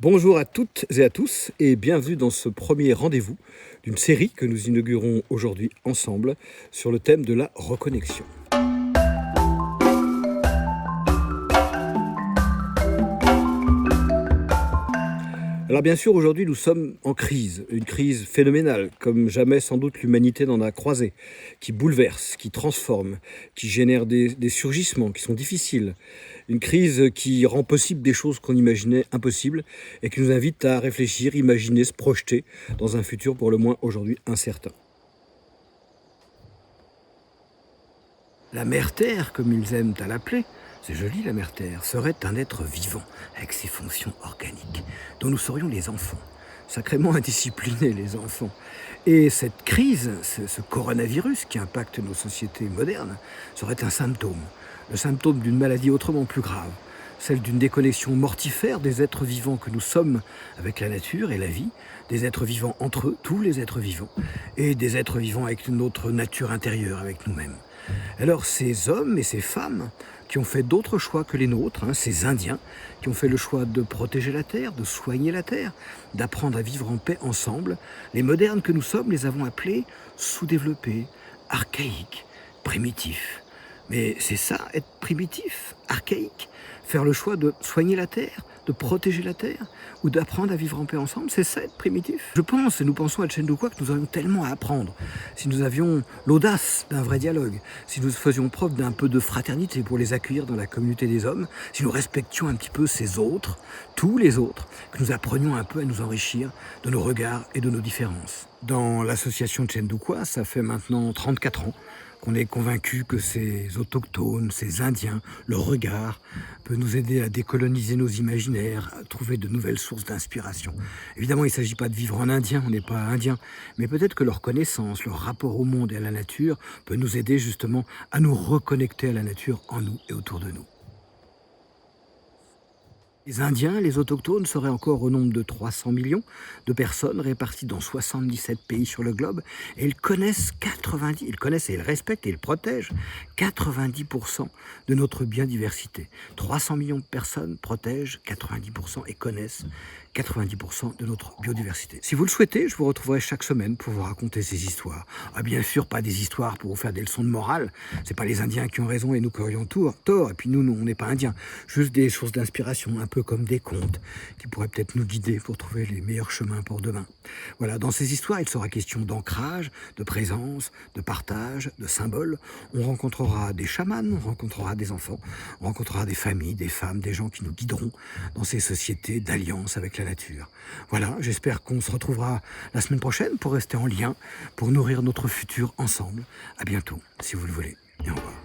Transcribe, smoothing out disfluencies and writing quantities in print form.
Bonjour à toutes et à tous et bienvenue dans ce premier rendez-vous d'une série que nous inaugurons aujourd'hui ensemble sur le thème de la reconnexion. Alors bien sûr, aujourd'hui nous sommes en crise, une crise phénoménale, comme jamais sans doute l'humanité n'en a croisé, qui bouleverse, qui transforme, qui génère des surgissements qui sont difficiles. Une crise qui rend possible des choses qu'on imaginait impossibles et qui nous invite à réfléchir, imaginer, se projeter dans un futur pour le moins aujourd'hui incertain. La mère Terre, comme ils aiment à l'appeler, c'est joli la mère Terre, serait un être vivant, avec ses fonctions organiques, dont nous serions les enfants. Sacrément indisciplinés les enfants. Et cette crise, ce coronavirus qui impacte nos sociétés modernes, serait un symptôme. Le symptôme d'une maladie autrement plus grave, celle d'une déconnexion mortifère des êtres vivants que nous sommes avec la nature et la vie, des êtres vivants entre eux, tous les êtres vivants, et des êtres vivants avec notre nature intérieure, avec nous-mêmes. Alors ces hommes et ces femmes qui ont fait d'autres choix que les nôtres, ces Indiens qui ont fait le choix de protéger la terre, de soigner la terre, d'apprendre à vivre en paix ensemble, les modernes que nous sommes les avons appelés sous-développés, archaïques, primitifs. Mais c'est ça, être primitif, archaïque, faire le choix de soigner la terre, de protéger la terre, ou d'apprendre à vivre en paix ensemble, c'est ça être primitif. Je pense, et nous pensons à Chendukwa, que nous aurions tellement à apprendre, si nous avions l'audace d'un vrai dialogue, si nous faisions preuve d'un peu de fraternité pour les accueillir dans la communauté des hommes, si nous respections un petit peu ces autres, tous les autres, que nous apprenions un peu à nous enrichir de nos regards et de nos différences. Dans l'association Chendukwa, ça fait maintenant 34 ans qu'on est convaincu que ces autochtones, ces Indiens, leur regard peut nous aider à décoloniser nos imaginaires, à trouver de nouvelles sources d'inspiration. Évidemment, il ne s'agit pas de vivre en indien, on n'est pas indien, mais peut-être que leur connaissance, leur rapport au monde et à la nature peut nous aider justement à nous reconnecter à la nature en nous et autour de nous. Les Indiens, les autochtones, seraient encore au nombre de 300 millions de personnes réparties dans 77 pays sur le globe et ils connaissent et ils respectent et ils protègent 90% de notre biodiversité. 300 millions de personnes protègent 90% et connaissent 90% de notre biodiversité. Si vous le souhaitez, je vous retrouverai chaque semaine pour vous raconter ces histoires. Ah, bien sûr, pas des histoires pour vous faire des leçons de morale. C'est pas les Indiens qui ont raison et nous qui aurions tort. Et puis nous, on n'est pas Indiens. Juste des sources d'inspiration, un peu comme des contes, qui pourraient peut-être nous guider pour trouver les meilleurs chemins pour demain. Voilà, dans ces histoires, il sera question d'ancrage, de présence, de partage, de symboles. On rencontrera des chamans, on rencontrera des enfants, on rencontrera des familles, des femmes, des gens qui nous guideront dans ces sociétés d'alliance avec la nature. Voilà, j'espère qu'on se retrouvera la semaine prochaine pour rester en lien, pour nourrir notre futur ensemble. À bientôt, si vous le voulez, et au revoir.